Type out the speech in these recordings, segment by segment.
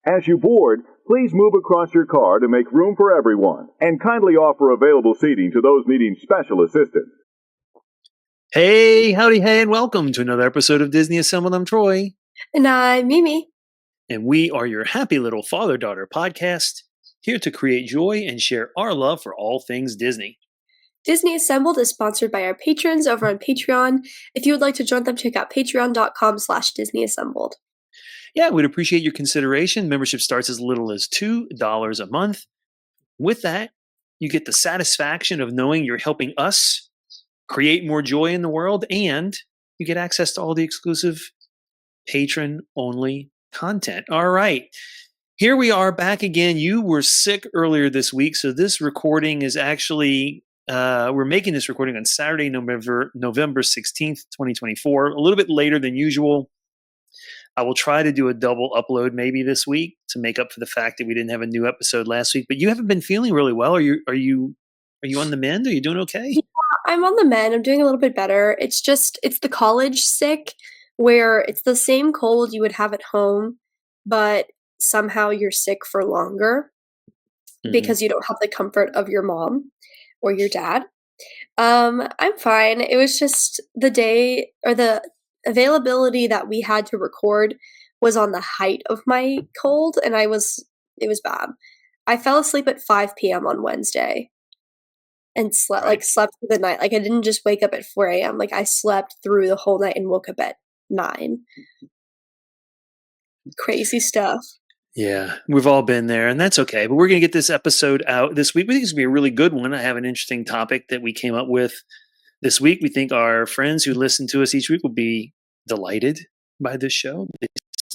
As you board, please move across your car to make room for everyone, and kindly offer available seating to those needing special assistance. Hey, howdy, hey, and welcome to another episode of Disney Assembled. I'm Troy. And I'm Mimi. And we are your happy little father-daughter podcast, here to create joy and share our love for all things Disney. Disney Assembled is sponsored by our patrons over on Patreon. If you would like to join them, check out patreon.com/DisneyAssembled. Yeah, we'd appreciate your consideration. Membership starts as little as $2 a month. With that, you get the satisfaction of knowing you're helping us create more joy in the world, and you get access to all the exclusive patron-only content. All right. Here we are back again. You were sick earlier this week, so this recording is actually, we're making this recording on Saturday, November 16th, 2024, a little bit later than usual. I will try to do a double upload maybe this week to make up for the fact that we didn't have a new episode last week. But you haven't been feeling really well. Are you on the mend? Are you doing okay? Yeah, I'm on the mend. I'm doing a little bit better. It's the college sick where it's the same cold you would have at home, but somehow you're sick for longer because you don't have the comfort of your mom or your dad. I'm fine. It was just the day or the availability that we had to record was on the height of my cold, and it was bad. I fell asleep at 5 p.m. on Wednesday and slept through the night. Like, I didn't just wake up at 4 a.m. Like, I slept through the whole night and woke up at 9. Crazy stuff. Yeah, we've all been there, and that's okay. But we're going to get this episode out this week. We think it's going to be a really good one. I have an interesting topic that we came up with this week. We think our friends who listen to us each week will be delighted by this show.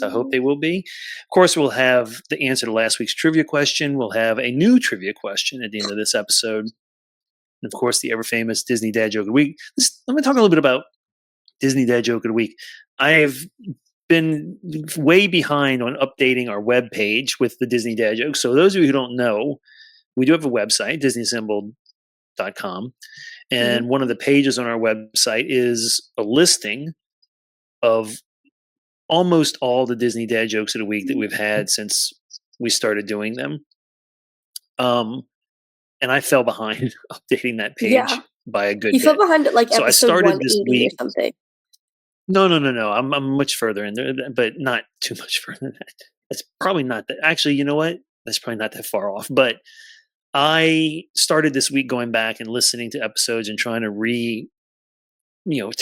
I hope they will be. Of course, we'll have the answer to last week's trivia question. We'll have a new trivia question at the end of this episode. And of course, the ever-famous Disney Dad Joke of the Week. Let me talk a little bit about Disney Dad Joke of the Week. I've been way behind on updating our webpage with the Disney Dad Jokes. So those of you who don't know, we do have a website, DisneyAssembled.com. And one of the pages on our website is a listing of almost all the Disney Dad Jokes of the Week that we've had since we started doing them. And I fell behind updating that page by a good bit. You fell behind at like so episode I started 180 this week, or something. No. I'm much further in there, but not too much further than that. It's probably not that. Actually, you know what? That's probably not that far off. But I started this week going back and listening to episodes and trying to to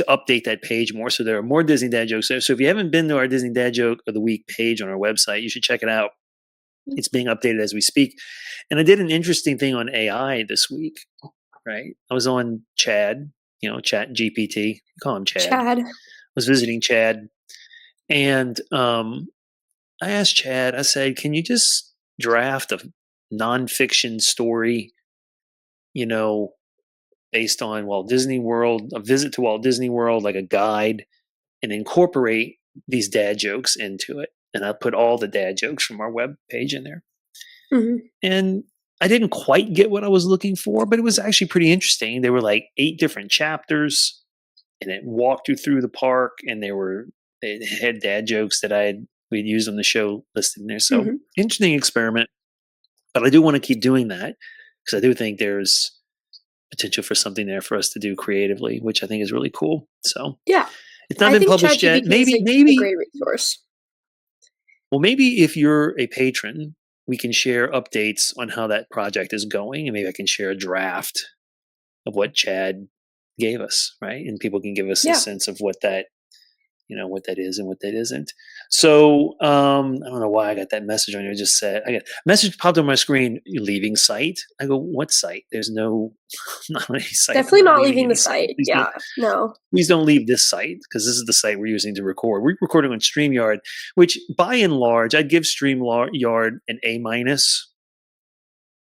update that page more. So there are more Disney Dad Jokes there. So if you haven't been to our Disney Dad Joke of the Week page on our website, you should check it out. It's being updated as we speak. And I did an interesting thing on AI this week, right? I was on Chad, Chat GPT. Call him Chad. Was visiting Chad, and I asked Chad, I said, can you just draft a nonfiction story, based on Walt Disney World, a visit to Walt Disney World, like a guide, and incorporate these dad jokes into it. And I put all the dad jokes from our web page in there. And I didn't quite get what I was looking for, but it was actually pretty interesting. There were like 8 different chapters. And it walked you through the park, and they had dad jokes that we'd used on the show listed in there. So interesting experiment, but I do want to keep doing that because I do think there's potential for something there for us to do creatively, which I think is really cool. So yeah, it's not been published yet. Maybe a great resource. Well, maybe if you're a patron, we can share updates on how that project is going, and maybe I can share a draft of what Chad gave us, right? And people can give us a sense of what that is and what that isn't. So I don't know why I got that message on here. Just said, I got a message popped on my screen, "You're leaving site." I go, what site? There's not any site. Definitely not leaving the site. No. Please don't leave this site, because this is the site we're using to record. We're recording on StreamYard, which by and large, I'd give StreamYard an A-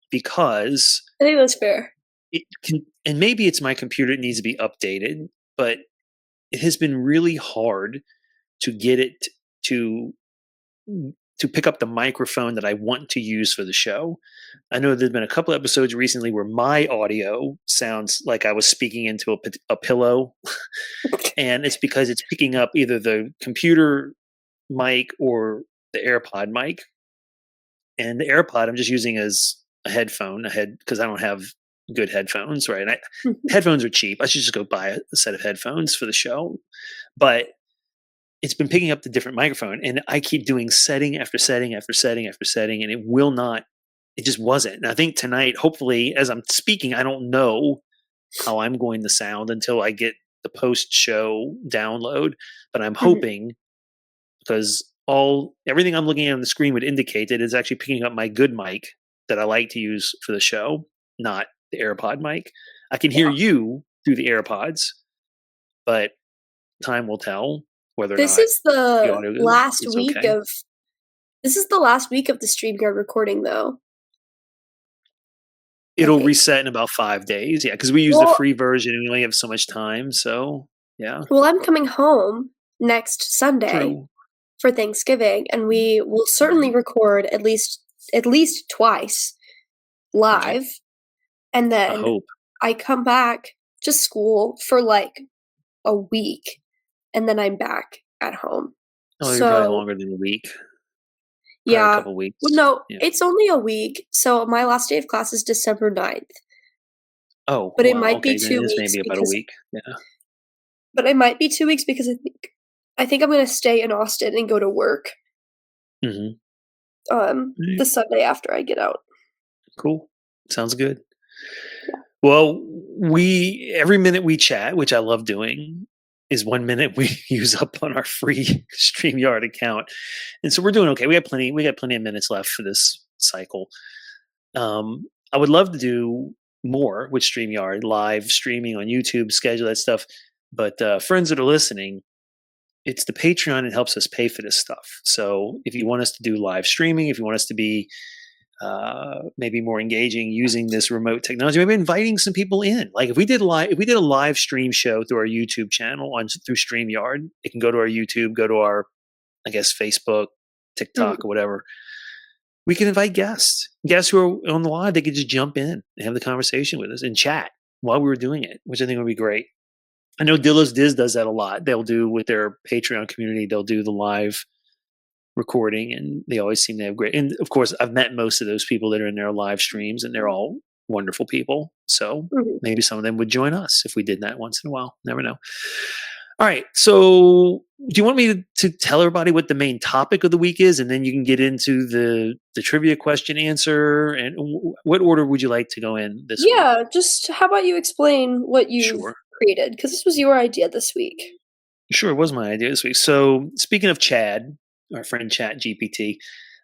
because I think that's fair. It can, and maybe it's my computer that needs to be updated, but it has been really hard to get it to pick up the microphone that I want to use for the show. I know there's been a couple episodes recently where my audio sounds like I was speaking into a pillow, and it's because it's picking up either the computer mic or the AirPod mic, and the AirPod I'm just using as a headphone, because I don't have good headphones, right? Headphones are cheap. I should just go buy a set of headphones for the show. But it's been picking up the different microphone, and I keep doing setting after setting after setting after setting, and it just wasn't. And I think tonight, hopefully, as I'm speaking, I don't know how I'm going to sound until I get the post-show download, but I'm hoping, because everything I'm looking at on the screen would indicate that it's actually picking up my good mic that I like to use for the show, not the AirPod mic. I can hear you through the AirPods, but time will tell whether or This not is the the audio last is week okay. of this is the last week of the StreamYard recording, though. It'll think. reset in about 5 days. Yeah, because we use the Well free version and we only have so much time. So, yeah, well, I'm coming home next Sunday true. for Thanksgiving, and we will certainly record at least twice Right. live, and I then hope. I come back to school for, like, a week, and then I'm back at home. Oh, you're probably So, longer than a week. Probably a yeah. couple Well, weeks. no, Yeah. it's only a week, so my last day of class is December 9th. Oh, But it wow. might be Okay, then 2 it is weeks maybe about a because week. Yeah. I think I'm gonna stay in Austin and go to work, Mm-hmm. the Sunday after I get out. Cool. Sounds good. Well, every minute we chat, which I love doing, is 1 minute we use up on our free StreamYard account. And so we're doing okay. We got plenty of minutes left for this cycle. I would love to do more with StreamYard, live streaming on YouTube, schedule that stuff. But friends that are listening, it's the Patreon that helps us pay for this stuff. So if you want us to do live streaming, if you want us to be maybe more engaging using this remote technology, maybe inviting some people in. Like if we did a live stream show through our YouTube channel through StreamYard, it can go to our YouTube, go to our, I guess, Facebook, TikTok, or whatever. We can invite guests who are on the live. They could just jump in and have the conversation with us and chat while we were doing it, which I think would be great. I know Dillo's Diz does that a lot. They'll do with their Patreon community, they'll do the live recording, and they always seem to have great. And of course, I've met most of those people that are in their live streams, and they're all wonderful people. So maybe some of them would join us if we did that once in a while. Never know. All right. So, do you want me to tell everybody what the main topic of the week is, and then you can get into the trivia question answer? And what order would you like to go in this week? Yeah, just how about you explain what you've Sure. created? Because this was your idea this week. Sure, it was my idea this week. So, speaking of Chad, our friend Chat GPT,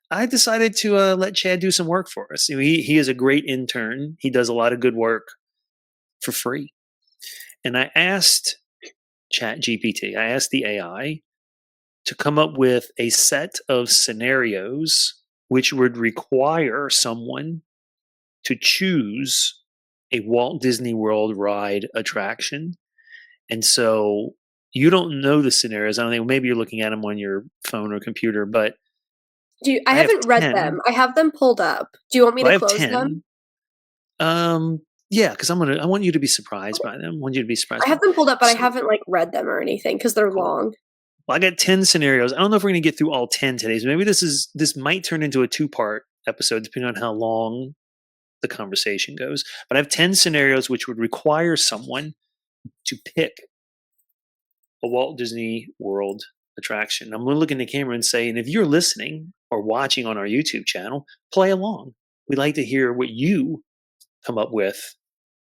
I decided to let Chad do some work for us. He is a great intern. He does a lot of good work for free. And I asked Chat GPT, I asked the AI to come up with a set of scenarios which would require someone to choose a Walt Disney World ride attraction. And so you don't know the scenarios. I don't think, maybe you're looking at them on your phone or computer, but I have haven't read 10. them. I have them pulled up. Do you want me Well, I to have close 10. them? Yeah, because I want you to be surprised by them. I want you to be surprised I by have them. them pulled up, but I So, haven't, like, read them or anything because they're cool. long. Well, I got 10 scenarios. I don't know if we're going to get through all 10 today. So maybe this might turn into a 2-part episode, depending on how long the conversation goes. But I have 10 scenarios which would require someone to pick a Walt Disney World attraction. I'm going to look in the camera and say, and if you're listening or watching on our YouTube channel, play along. We'd like to hear what you come up with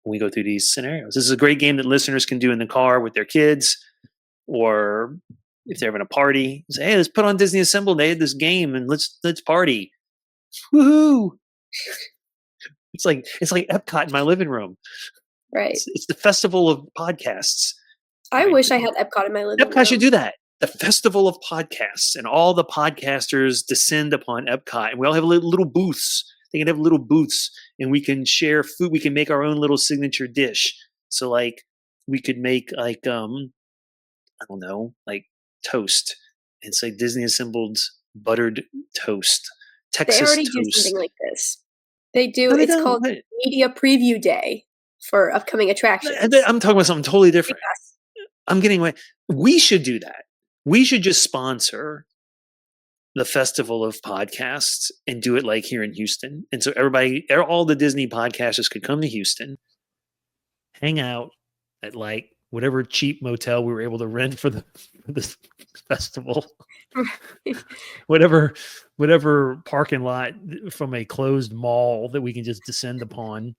when we go through these scenarios. This is a great game that listeners can do in the car with their kids, or if they're having a party, say, hey, let's put on Disney Assembled. They had this game and let's party. Woohoo! It's like Epcot in my living room. Right. It's the festival of podcasts. I Right? wish I had Epcot in my living room. Epcot should do that. The festival of podcasts, and all the podcasters descend upon Epcot, and we all have little booths. They can have little booths, and we can share food. We can make our own little signature dish. So, like, we could make I don't know, like toast. It's like Disney Assembled buttered toast, They Texas already do toast. something like this. They do. No, they It's don't. called What? Media Preview Day for upcoming attractions. I'm talking about something totally different. Yes. I'm getting away. We should do that. We should just sponsor the festival of podcasts and do it like here in Houston. And so all the Disney podcasters could come to Houston, hang out at like whatever cheap motel we were able to rent for this festival, whatever parking lot from a closed mall that we can just descend upon,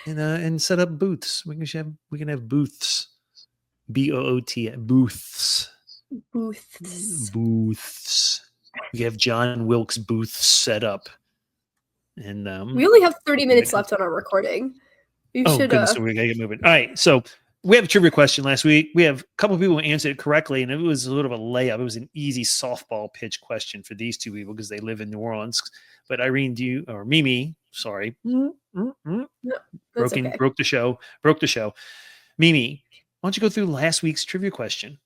and set up booths. We can have booths, booths. Booths. We have John Wilkes booths set up, and We only have 30 minutes left on our recording. You should. Goodness, we gotta get moving. All right, so we have a trivia question last week. We have a couple of people who answered it correctly, and it was a little bit of a layup. It was an easy softball pitch question for these two people because they live in New Orleans. But Irene, Mimi? Sorry, No, broke the show. Mimi, why don't you go through last week's trivia question?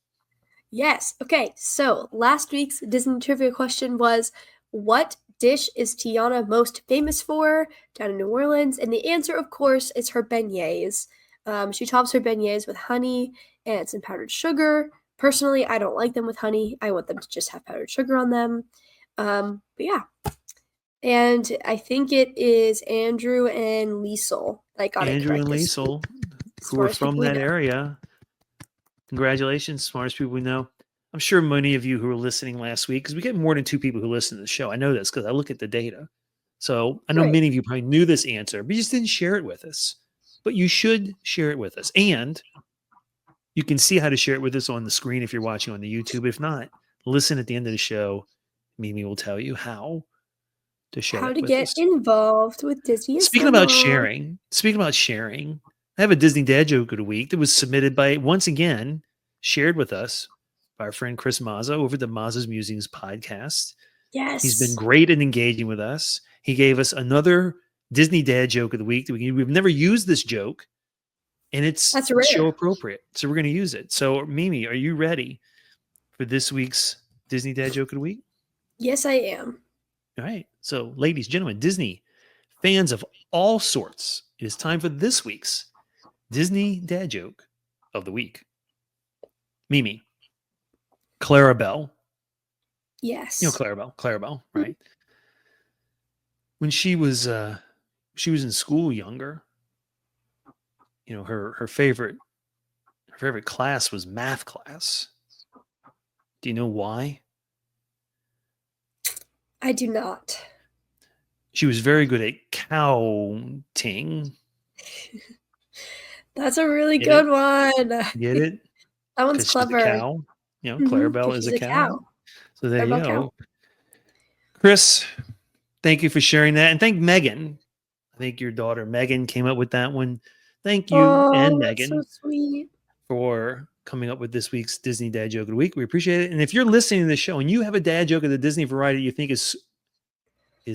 Yes. Okay. So last week's Disney trivia question was, what dish is Tiana most famous for down in New Orleans? And the answer, of course, is her beignets. She tops her beignets with honey and some powdered sugar. Personally, I don't like them with honey. I want them to just have powdered sugar on them. But yeah. And I think it is Andrew and Liesel that got it correct. Andrew and Liesel, who are from that area. Congratulations, smartest people we know. I'm sure many of you who were listening last week, because we get more than 2 people who listen to the show. I know this because I look at the data. So I know many of you probably knew this answer, but you just didn't share it with us. But you should share it with us. And you can see how to share it with us on the screen if you're watching on the YouTube. If not, listen at the end of the show. Mimi will tell you how to share how it to with get us. Involved with Disney. Speaking about sharing, I have a Disney dad joke of the week that was submitted shared with us by our friend Chris Mazza over the Mazza's Musings podcast. Yes. He's been great at engaging with us. He gave us another Disney dad joke of the week. We've never used this joke, and it's show appropriate. So we're going to use it. So Mimi, are you ready for this week's Disney dad joke of the week? Yes, I am. All right. So ladies, gentlemen, Disney fans of all sorts, it is time for this week's Disney dad joke of the week. Mimi, Clarabelle. Yes. You know Clarabelle, right? When she was in school younger, her favorite class was math class. Do you know why? I do not. She was very good at counting. That's a really good one. Get it? That one's clever. She's a cow. Clarabelle is a cow. So there Clarabelle you go. cow. Chris, thank you for sharing that. And thank Megan. I think your daughter Megan came up with that one. Thank you and Megan so sweet. for coming up with this week's Disney dad joke of the week. We appreciate it. And if you're listening to this show and you have a dad joke of the Disney variety you think is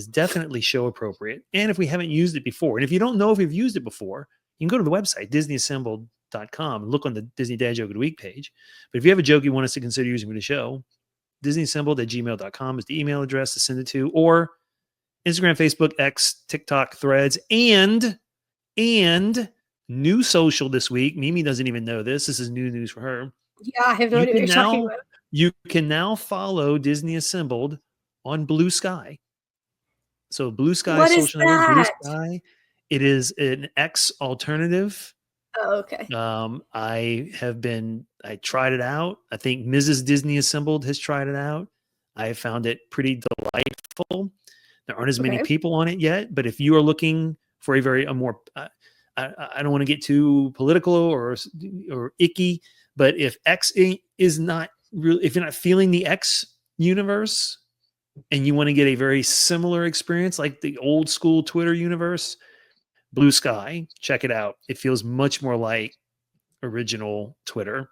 definitely show appropriate, and if we haven't used it before, and if you don't know if we've used it before, you can go to the website, DisneyAssembled.com, and look on the Disney Dad Joke of the Week page. But if you have a joke you want us to consider using for the show, DisneyAssembled@gmail.com is the email address to send it to, or Instagram, Facebook, X, TikTok, Threads, and new social this week. Mimi doesn't even know this. This is new news for her. Yeah, I have no idea what you're talking about. You can now follow Disney Assembled on Blue Sky. So Blue Sky social network, Blue Sky. It is an X alternative. Oh, okay. I tried it out. I think Mrs. Disney Assembled has tried it out. I found it pretty delightful. There aren't as many people on it yet, but if you are looking for a more, I don't want to get too political or icky, but if X is not really, if you're not feeling the X universe and you want to get a very similar experience like the old school Twitter universe, Blue Sky, check it out. It feels much more like original Twitter.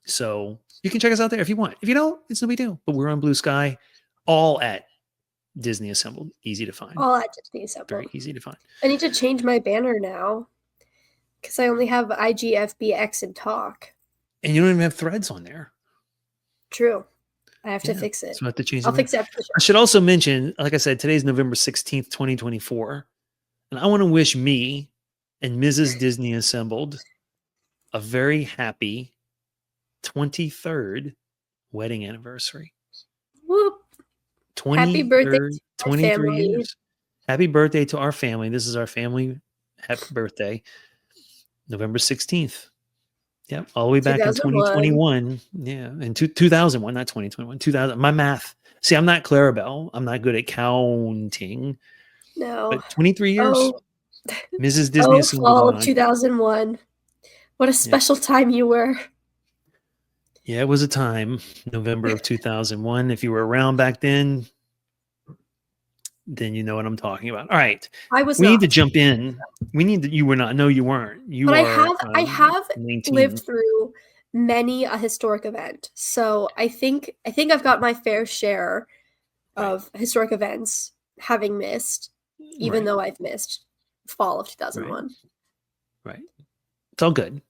So you can check us out there if you want. If you don't, it's no big deal. But we're on Blue Sky, all at Disney Assembled. Easy to find. All at Disney Assembled. Very easy to find. I need to change my banner now because I only have IGFBX and Talk. And you don't even have Threads on there. True. I have to fix it. So I have to change I'll fix it after the show. I should also mention, like I said, today's November 16th, 2024. And I want to wish me and Mrs. Disney Assembled a very happy 23rd wedding anniversary. Whoop. Happy birthday to my 23 family. years. Happy birthday to our family. This is our family happy birthday, November 16th. Yep, all the way back in 2001. 2021. Yeah, in 2001, not 2021, 2000. My math. See, I'm not Clarabelle. I'm not good at counting, No. but 23 years. Oh, Mrs. Disney oh, is still fall of on. 2001. What a special time you were. Yeah, it was a time, November of 2001. If you were around back then you know what I'm talking about. All right. I was We need not. to jump in. You were not. No, you weren't. You But are I have 19. lived through many a historic event. So I think I've got my fair share of historic events having missed, even though I've missed fall of 2001. Right. It's all good.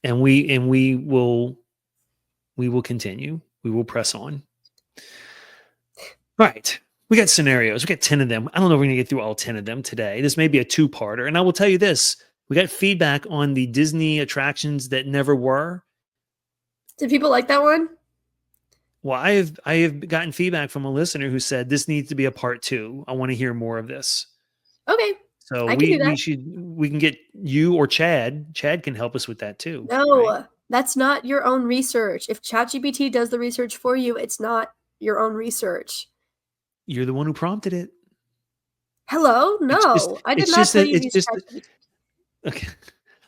And we will continue. We will press on. All right. We got scenarios. We got 10 of them. I don't know if we're going to get through all 10 of them today. This may be a two-parter. And I will tell you this. We got feedback on the Disney attractions that never were. Did people like that one? Well, I have gotten feedback from a listener who said this needs to be a part 2. I want to hear more of this. Okay. So I can do that. we can get you or Chad. Chad can help us with that too. No, right? that's not your own research. If ChatGPT does the research for you, it's not your own research. You're the one who prompted it. Hello? No, I did not tell you to use ChatGPT. Okay.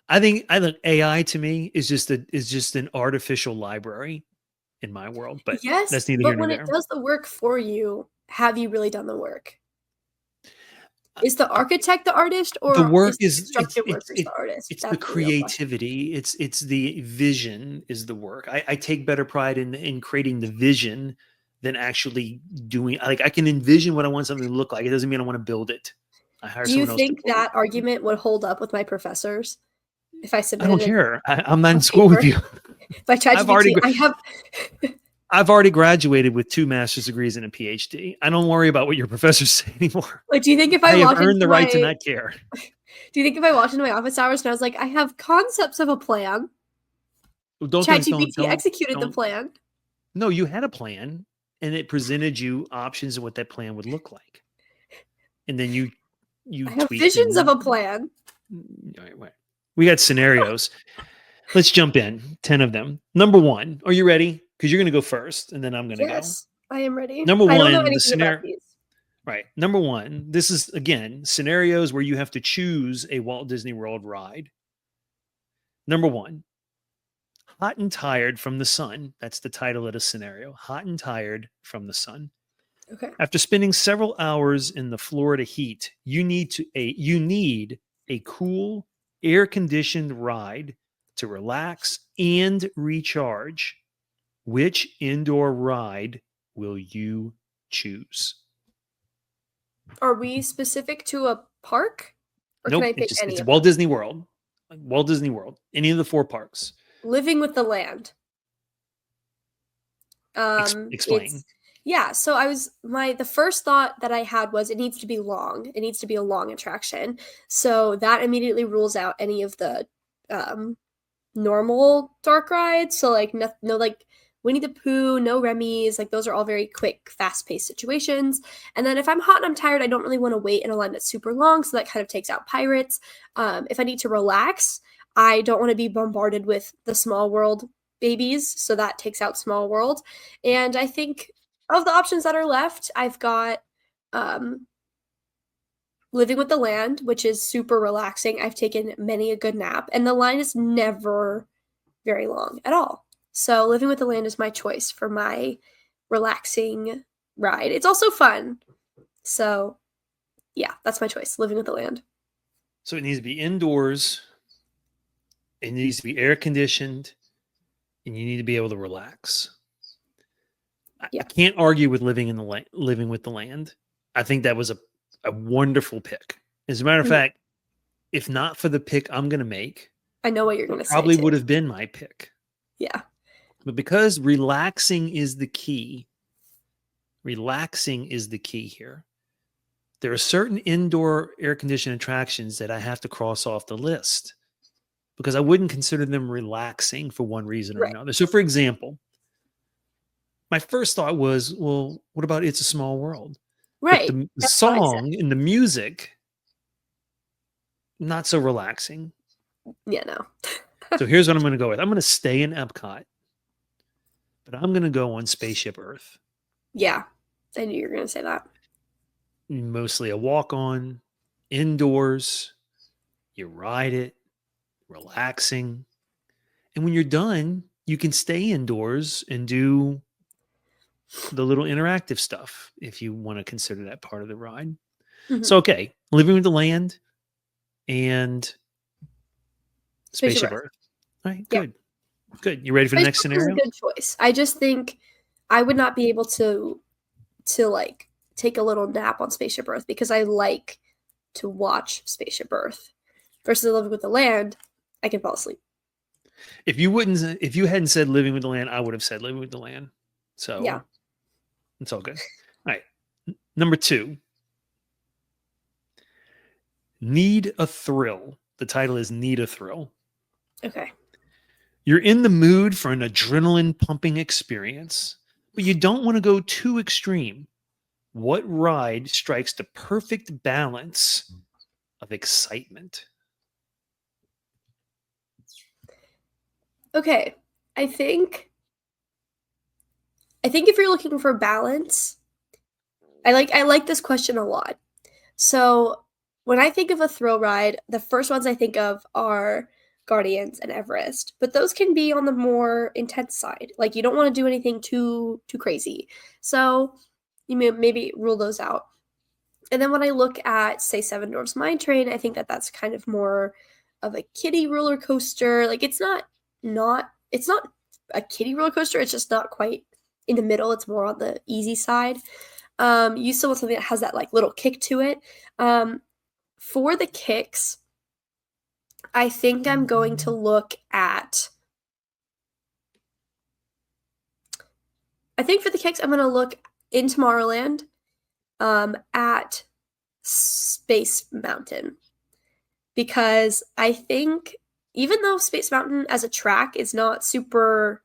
I think AI to me is just an artificial library in my world, but yes, that's neither but here nor when there. it does the work for you, have you really done the work? Is the architect the artist, or the work is the construction workers the artist? It's That's the creativity. It's the vision is the work. I take better pride in creating the vision than actually doing. Like I can envision what I want something to look like. It doesn't mean I want to build it. I hire Do you someone else to think build that it. argument would hold up with my professors if I I submitted don't it care. I'm not on in school with paper? you. By ChatGPT? I've already graduated with 2 master's degrees and a PhD. I don't worry about what your professors say anymore. Like, do you think if I I have walked earned into the right to not care. Do you think if I walked into my office hours and I was like, I have concepts of a plan, Well, ChatGPT executed the plan? No, you had a plan, and it presented you options of what that plan would look like, and then you I have tweaked visions of a plan. All right. We got scenarios. Let's jump in. 10 of them. Number 1. Are you ready? Because you're going to go first, and then I'm going to go. Yes, I am ready. Number 1. I don't know anything about these. Right. Number 1. This is again scenarios where you have to choose a Walt Disney World ride. Number 1. Hot and tired from the sun. That's the title of the scenario. Hot and tired from the sun. Okay. After spending several hours in the Florida heat, you need a cool, air-conditioned ride to relax and recharge. Which indoor ride will you choose? Are we specific to a park? Or Nope, can I pick any it's of Walt them? Disney World. Walt Disney World. Any of the 4 parks. Living with the Land. Explain. So the first thought that I had was it needs to be long. It needs to be a long attraction. So that immediately rules out any of the normal dark rides. So like no like Winnie the Pooh, no Remy's, like those are all very quick, fast-paced situations. And then if I'm hot and I'm tired, I don't really want to wait in a line that's super long, so that kind of takes out Pirates. If I need to relax, I don't want to be bombarded with the Small World babies, so that takes out Small World. And I think of the options that are left, I've got Living with the Land, which is super relaxing. I've taken many a good nap, and the line is never very long at all. So Living with the Land is my choice for my relaxing ride. It's also fun. So yeah, that's my choice. Living with the Land. So it needs to be indoors. It needs to be air conditioned, and you need to be able to relax. Yeah. I can't argue with Living with the Land. I think that was a wonderful pick. As a matter of fact, if not for the pick I'm going to make, I know what you're going to say. Probably would have been my pick. Yeah. But because relaxing is the key here. There are certain indoor air-conditioned attractions that I have to cross off the list because I wouldn't consider them relaxing for one reason or another. So, for example, my first thought was, well, what about It's a Small World? But Right. the That's what I said. song and the music, not so relaxing. Yeah, no. So here's what I'm going to go with. I'm going to stay in Epcot, but I'm going to go on Spaceship Earth. Yeah. I knew you were gonna say that. Mostly a walk on, indoors. You ride it, relaxing. And when you're done, you can stay indoors and do the little interactive stuff if you want to consider that part of the ride. Mhm. So, okay, Living with the Land and Spaceship Spaceship Earth. Earth. All right, Yeah. good. Good. You ready for the Spaceship next Earth is a scenario? good choice. I just think I would not be able to like take a little nap on Spaceship Earth because I like to watch Spaceship Earth. Versus Living with the Land, I can fall asleep. If you hadn't said Living with the Land, I would have said Living with the Land. Yeah. So it's all good. All right. Number 2, Need a Thrill. The title is Need a Thrill. Okay. You're in the mood for an adrenaline pumping experience, but you don't want to go too extreme. What ride strikes the perfect balance of excitement? Okay. I think if you're looking for balance, I like this question a lot. So when I think of a thrill ride, the first ones I think of are Guardians and Everest, but those can be on the more intense side. Like you don't want to do anything too crazy. So you may maybe rule those out. And then when I look at say Seven Dwarfs Mine Train, I think that that's kind of more of a kiddie roller coaster. Like it's not a kiddie roller coaster. It's just not quite in the middle. It's more on the easy side. You still want something that has that like little kick to it. For the kicks, I think I'm going to look at. I think for the kicks, I'm going to look in Tomorrowland at Space Mountain because I think even though Space Mountain as a track is not super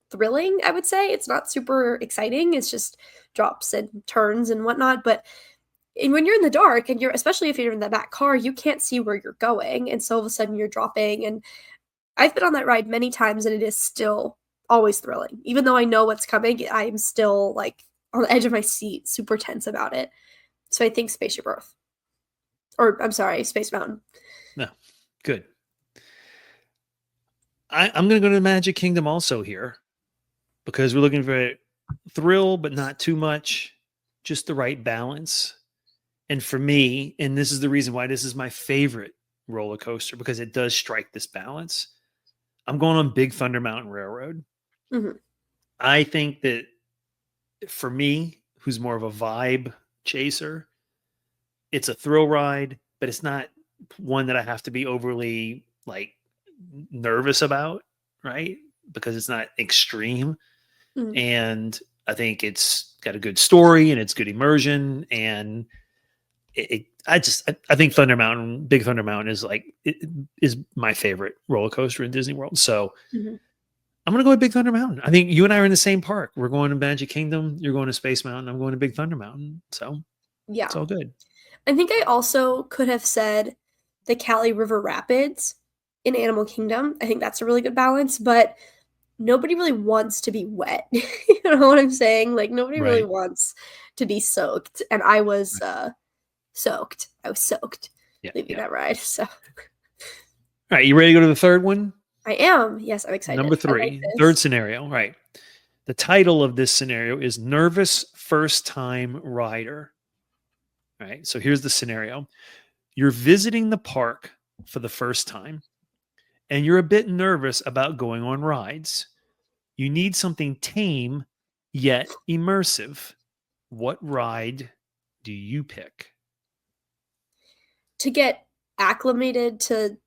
thrilling, I would say it's not super exciting. It's just drops and turns and whatnot, but and when you're in the dark and you're especially if you're in the back car, you can't see where you're going, and so all of a sudden you're dropping, and I've been on that ride many times, and it is still always thrilling. Even though I know what's coming, I'm still, like, on the edge of my seat, super tense about it. So I think Spaceship Earth. Or, I'm sorry, Space Mountain. No, good. I'm going to go to the Magic Kingdom also here because we're looking for a thrill, but not too much, just the right balance. And for me, and this is the reason why this is my favorite roller coaster because it does strike this balance. I'm going on Big Thunder Mountain Railroad. Mhm. I think that for me, who's more of a vibe chaser, it's a thrill ride, but it's not one that I have to be overly like nervous about, right? Because it's not extreme. Mhm. And I think it's got a good story and it's good immersion. And I think Big Thunder Mountain is is my favorite roller coaster in Disney World. So Mhm. I'm going to go with Big Thunder Mountain. I think you and I are in the same park. We're going to Magic Kingdom. You're going to Space Mountain. I'm going to Big Thunder Mountain. So it's Yeah. all good. I think I also could have said the Cali River Rapids in Animal Kingdom. I think that's a really good balance, but nobody really wants to be wet. You know what I'm saying? Like, nobody really Right. wants to be soaked, and I was, soaked. I was soaked Yeah. leaving Yeah. that ride, so All right. You ready to go to the third one? I am. Yes, I'm Number excited. I like 3, third this. scenario. Right. The title of this scenario is Nervous First Time Rider. All right. So here's the scenario. You're visiting the park for the first time and you're a bit nervous about going on rides. You need something tame yet immersive. What ride do you pick? To get acclimated to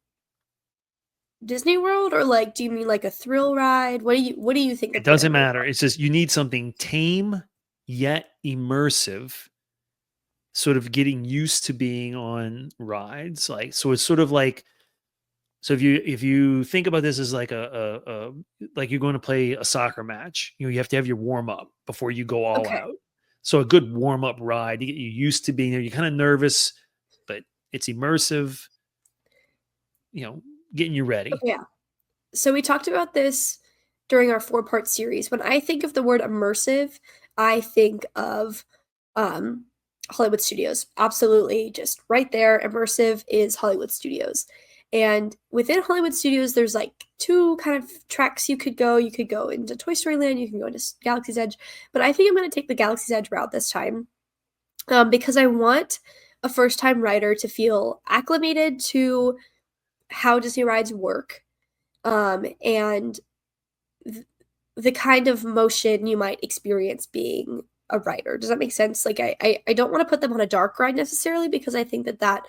Disney World, or, like, do you mean, like, a thrill ride? What do you think It of what I doesn't mean? matter. It's just you need something tame yet immersive, sort of getting used to being on rides. Like, so it's sort of like So if you think about this as like like you're going to play a soccer match, you have to have your warm up before you go all Okay. out. So a good warm up ride to get you used to being there. You're kind of nervous, but it's immersive. Getting you ready. Okay, yeah. So we talked about this during our four-part series. When I think of the word immersive, I think of um, Hollywood Studios. Absolutely, just right there. Immersive is Hollywood Studios. And within Hollywood Studios, there's like two kind of tracks you could go. You could go into Toy Story Land, you can go into Galaxy's Edge. But I think I'm going to take the Galaxy's Edge route this time because I want a first time rider to feel acclimated to how Disney rides work and the kind of motion you might experience being a rider. Does that make sense? Like, I don't want to put them on a dark ride necessarily because I think that that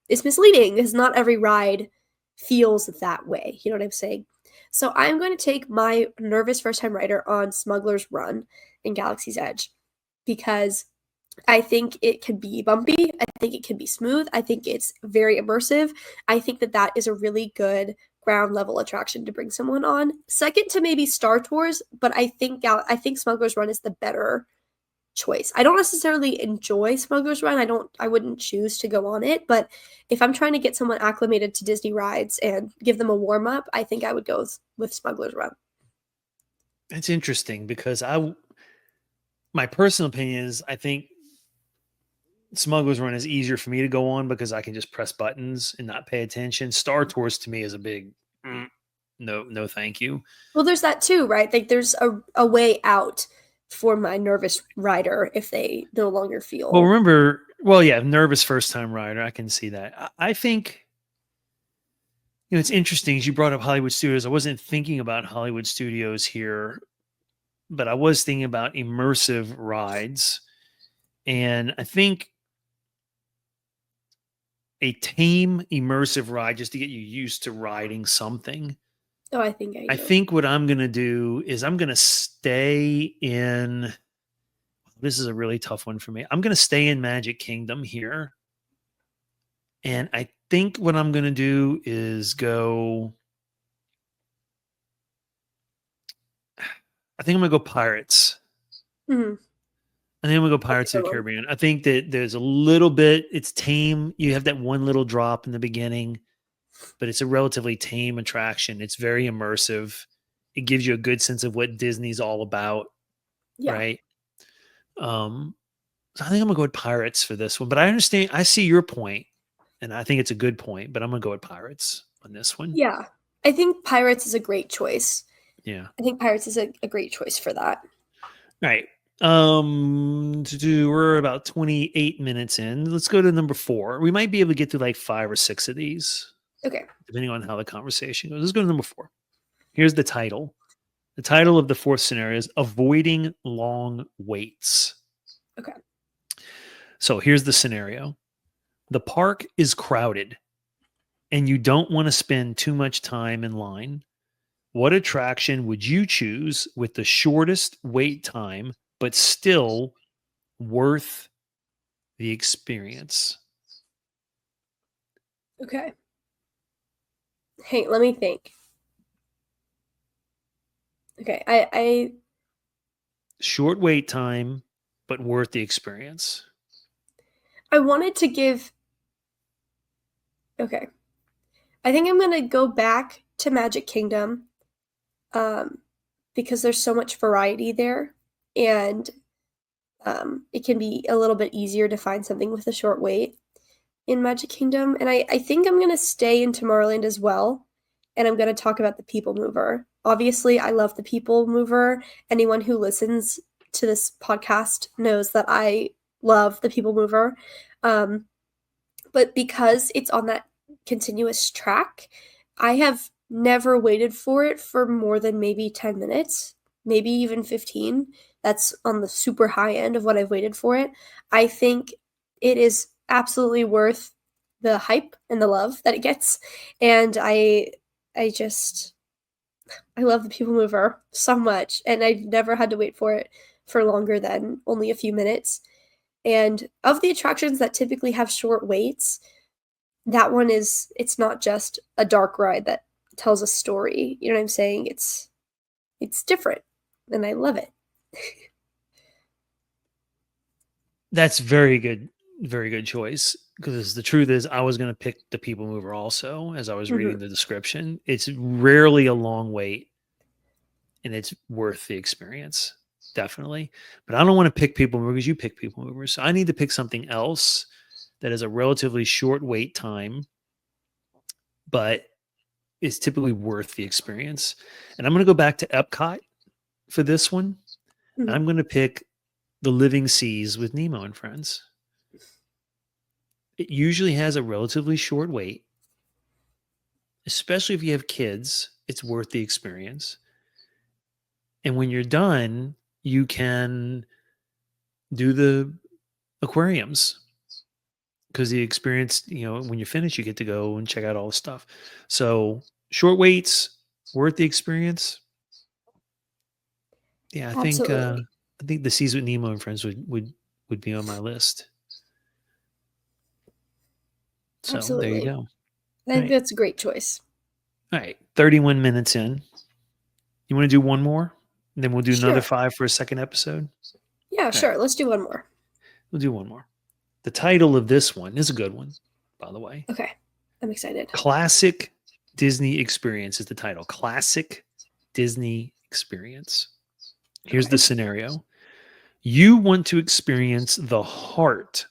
is misleading because not every ride feels that way. You know what I'm saying? So I'm going to take my nervous first time rider on Smuggler's Run in Galaxy's Edge because I think it can be bumpy. I think it can be smooth. I think it's very immersive. I think that that is a really good ground level attraction to bring someone on. Second to maybe Star Tours, but I think Smuggler's Run is the better choice. I don't necessarily enjoy Smuggler's Run. I wouldn't choose to go on it, but if I'm trying to get someone acclimated to Disney rides and give them a warm up, I think I would go with Smuggler's Run. It's interesting because my personal opinion is I think Smuggler's Run is easier for me to go on because I can just press buttons and not pay attention. Star Tours to me is a big no, thank you. Well, there's that too, right? Like there's a way out for my nervous rider if they no longer feel. Well, remember, nervous first time rider. I can see that. I think it's interesting as you brought up Hollywood Studios. I wasn't thinking about Hollywood Studios here, but I was thinking about immersive rides, and I think a tame immersive ride just to get you used to riding something. Oh, I think I I do. think what I'm going to do is I'm going to stay in. This is a really tough one for me. I'm going to stay in Magic Kingdom here. And I think what I'm going to do is go. I think I'm going to go Pirates. Mhm. I think I'm going to go Pirates of the Caribbean. I think that there's a little bit, it's tame. You have that one little drop in the beginning, but it's a relatively tame attraction. It's very immersive. It gives you a good sense of what Disney's all about. Yeah. Right. So I think I'm gonna go with Pirates for this one, but I understand. I see your point, and I think it's a good point. But I'm gonna go with Pirates on this one. Yeah. I think Pirates is a great choice. Yeah. I think Pirates is a great choice for that. All right. We're about 28 minutes in. Let's go to number 4. We might be able to get to like 5 or 6 of these. Okay. Depending on how the conversation goes. Let's go to number 4. Here's the title. The title of the 4th scenario is Avoiding Long Waits. Okay. So here's the scenario. The park is crowded and you don't want to spend too much time in line. What attraction would you choose with the shortest wait time, but still worth the experience? Okay. Hey, let me think. Okay, I Short wait time, but worth the experience. I wanted to give. Okay, I think I'm gonna go back to Magic Kingdom, because there's so much variety there, and it can be a little bit easier to find something with a short wait in Magic Kingdom. And I think I'm gonna stay in Tomorrowland as well, and I'm gonna talk about the People Mover. Obviously, I love the People Mover. Anyone who listens to this podcast knows that I love the People Mover. But because it's on that continuous track, I have never waited for it for more than maybe 10 minutes, maybe even 15. That's on the super high end of what I've waited for it. I think it is absolutely worth the hype and the love that it gets. And I love the People Mover so much, and I've never had to wait for it for longer than only a few minutes. And of the attractions that typically have short waits, that one it's not just a dark ride that tells a story. You know what I'm saying? It's different, and I love it. That's very good choice. Because the truth is, I was going to pick the People Mover also as I was reading Mhm. the description. It's rarely a long wait, and it's worth the experience, definitely. But I don't want to pick People Mover because you pick People Movers. So I need to pick something else that is a relatively short wait time, but is typically worth the experience. And I'm going to go back to Epcot for this one. Mhm. I'm going to pick The Living Seas with Nemo and Friends. It usually has a relatively short wait, especially if you have kids. It's worth the experience. And when you're done, you can do the aquariums because the experience, when you finish, you get to go and check out all the stuff. So short waits, worth the experience. Yeah, Absolutely. I think the Seas with Nemo and Friends would be on my list. So there you Absolutely. go. All I think right. that's a great choice. All right. 31 minutes in. You want to do one more? And then we'll do another Sure. 5 for a second episode. Yeah, All right. sure. Let's do one more. We'll do one more. The title of this one is a good one, by the way. Okay. I'm excited. Classic Disney Experience is the title. Classic Disney Experience. Here's the Okay. scenario. You want to experience the heart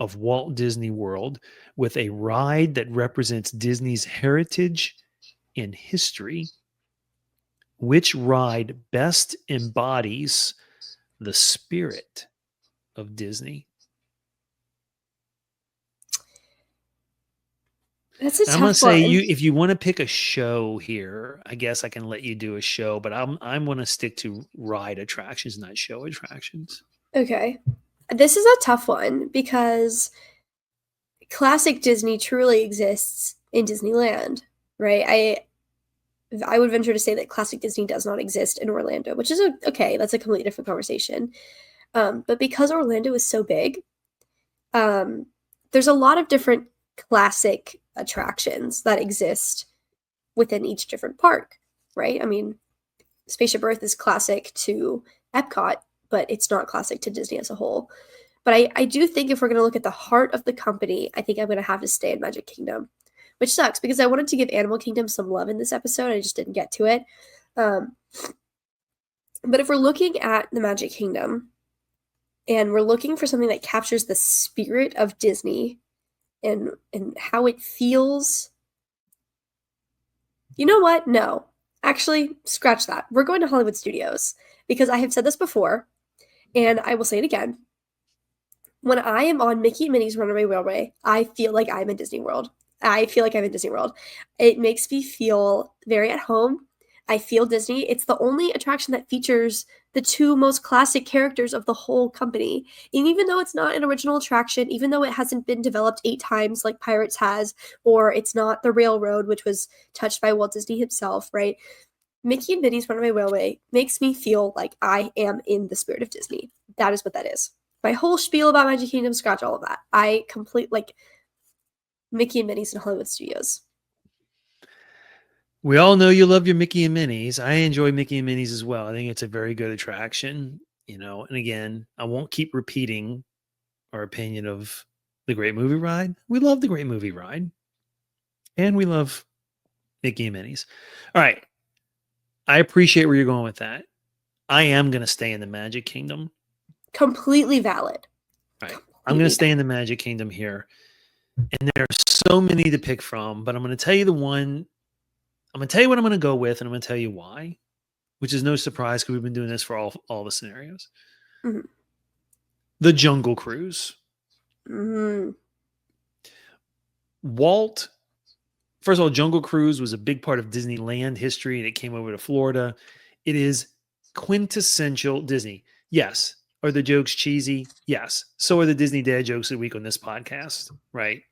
of Walt Disney World with a ride that represents Disney's heritage and history. Which ride best embodies the spirit of Disney? That's a And I'm going tough to say one. if you want to pick a show here, I guess I can let you do a show, but I'm going to stick to ride attractions, not show attractions. Okay. This is a tough one because classic Disney truly exists in Disneyland, right? I would venture to say that classic Disney does not exist in Orlando, which is okay. That's a completely different conversation. But because Orlando is so big, um, there's a lot of different classic attractions that exist within each different park, right? I mean, Spaceship Earth is classic to Epcot, but it's not classic to Disney as a whole. But I do think if we're going to look at the heart of the company, I think I'm going to have to stay in Magic Kingdom, which sucks because I wanted to give Animal Kingdom some love in this episode. I just didn't get to it. Um, but if we're looking at the Magic Kingdom and we're looking for something that captures the spirit of Disney and how it feels, you know what? No. Actually, scratch that. We're going to Hollywood Studios because I have said this before and I will say it again. When I am on Mickey and Minnie's Runaway Railway, I feel like I'm in Disney World. I feel like I'm in Disney World. It makes me feel very at home. I feel Disney. It's the only attraction that features the two most classic characters of the whole company. And even though it's not an original attraction, even though it hasn't been developed 8 times like Pirates has, or it's not the Railroad, which was touched by Walt Disney himself, right? Mickey and Minnie's Runaway Railway makes me feel like I am in the spirit of Disney. That is what that is. My whole spiel about Magic Kingdom, scratch all of that. I complete like Mickey and Minnie's in Hollywood Studios. We all know you love your Mickey and Minnie's. I enjoy Mickey and Minnie's as well. I think it's a very good attraction, And again, I won't keep repeating our opinion of the Great Movie Ride. We love the Great Movie Ride, and we love Mickey and Minnie's. All right, I appreciate where you're going with that. I am going to stay in the Magic Kingdom. Completely valid. Right, I'm going to stay in the Magic Kingdom here, and there are so many to pick from. But I'm going to tell you the one. I'm going to tell you what I'm going to go with, and I'm going to tell you why. Which is no surprise because we've been doing this for all the scenarios. Mm-hmm. The Jungle Cruise. Mm-hmm. Walt, first of all, Jungle Cruise was a big part of Disneyland history and it came over to Florida. It is quintessential Disney. Yes. Are the jokes cheesy? Yes. So are the Disney dad jokes of the week on this podcast, right?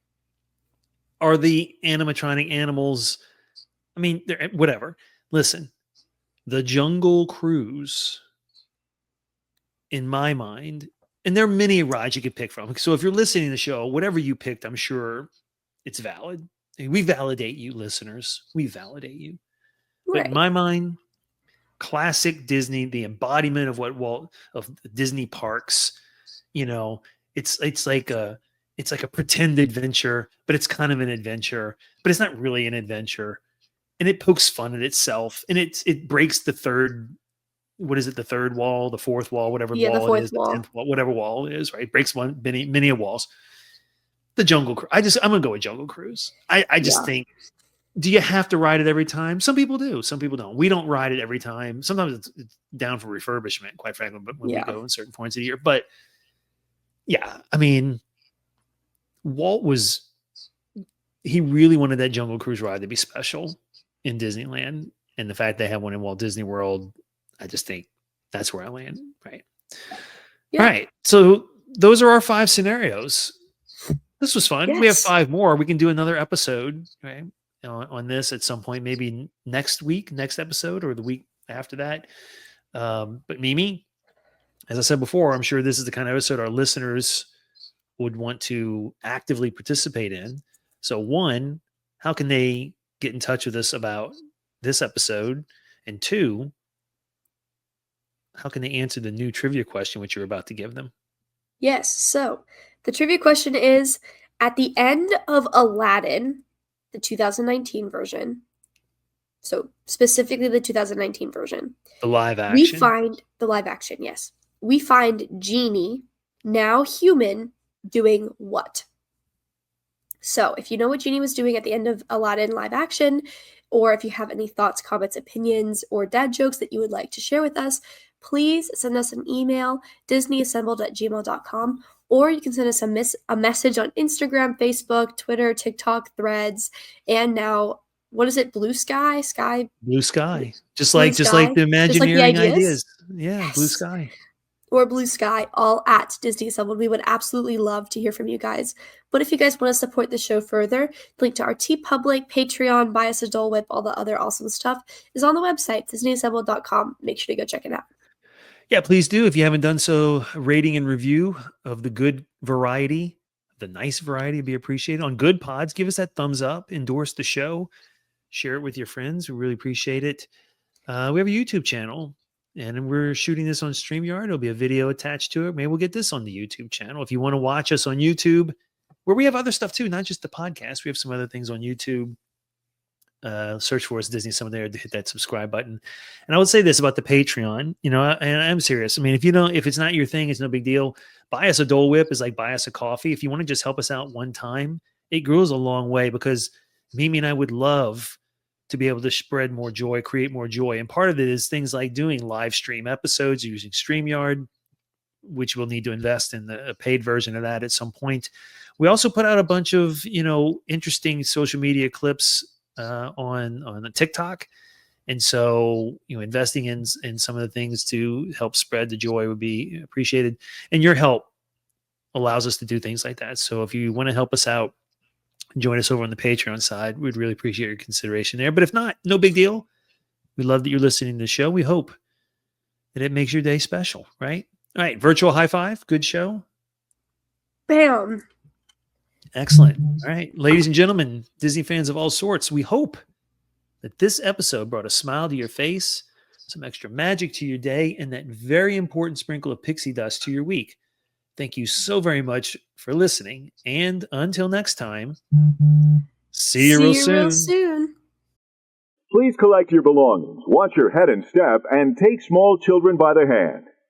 Are the animatronic animals, I mean, whatever. Listen, the Jungle Cruise, in my mind, and there are many rides you could pick from. So if you're listening to the show, whatever you picked, I'm sure it's valid. We validate you, listeners. We validate you. But Right. in my mind, classic Disney, the embodiment of of Disney parks. It's like a pretend adventure, but it's kind of an adventure, but it's not really an adventure, and it pokes fun at itself, and it breaks the third. What is it? The third wall, the fourth wall, whatever Yeah, the wall it fourth is, the wall. 10th wall, whatever wall it is, right? It breaks many walls. The Jungle Cruise. I'm gonna go with Jungle Cruise. I just think. Do you have to ride it every time? Some people do. Some people don't. We don't ride it every time. Sometimes it's down for refurbishment, quite frankly, but when we go in certain points of the year. But yeah, I mean, he really wanted that Jungle Cruise ride to be special in Disneyland. And the fact they have one in Walt Disney World, I just think that's where I land. Right. Yeah. All right. So those are our 5 scenarios. This was fun. Yes. We have 5 more. We can do another episode, right? On this at some point, maybe next episode, or the week after that. But Mimi, as I said before, I'm sure this is the kind of episode our listeners would want to actively participate in. So 1, how can they get in touch with us about this episode? And 2, how can they answer the new trivia question, which you're about to give them? Yes. So the trivia question is, at the end of Aladdin, the 2019 version, so specifically the 2019 version, the live action, we find the live action. Yes. We find Genie, now human, doing what? So if you know what Genie was doing at the end of Aladdin live action, or if you have any thoughts, comments, opinions, or dad jokes that you would like to share with us, please send us an email, disneyassembled@gmail.com, or you can send us a message on Instagram, Facebook, Twitter, TikTok, Threads, and now, what is it? Blue Sky? Blue Sky. Just like the Imagineering ideas. Yeah, yes. Blue Sky. Or Blue Sky, all at Disney Assembled. We would absolutely love to hear from you guys. But if you guys want to support the show further, the link to our TeePublic, Patreon, Buy Us a Dole Whip, all the other awesome stuff is on the website, disneyassembled.com. Make sure to go check it out. Yeah, please do. If you haven't done so, rating and review of the good variety, the nice variety would be appreciated. On Good Pods, give us that thumbs up, endorse the show, share it with your friends. We really appreciate it. We have a YouTube channel, and we're shooting this on StreamYard. There'll be a video attached to it. Maybe we'll get this on the YouTube channel. If you want to watch us on YouTube, where we have other stuff too, not just the podcast. We have some other things on YouTube. Search for us, Disney Assembled there, to hit that subscribe button. And I would say this about the Patreon, and I'm serious. I mean, if it's not your thing, it's no big deal. Buy us a Dole Whip is like buy us a coffee. If you want to just help us out one time, it grows a long way, because Mimi and I would love to be able to spread more joy, create more joy. And part of it is things like doing live stream episodes using StreamYard, which we'll need to invest in a paid version of that at some point. We also put out a bunch of, interesting social media clips on the TikTok. And so, investing in some of the things to help spread the joy would be appreciated. And your help allows us to do things like that. So if you want to help us out, join us over on the Patreon side. We'd really appreciate your consideration there. But if not, no big deal. We love that you're listening to the show. We hope that it makes your day special, right? All right. Virtual high five. Good show. Bam. Excellent. All right. Ladies and gentlemen, Disney fans of all sorts, we hope that this episode brought a smile to your face, some extra magic to your day, and that very important sprinkle of pixie dust to your week. Thank you so very much for listening. And until next time, see you real soon. Please collect your belongings, watch your head and step, and take small children by the hand.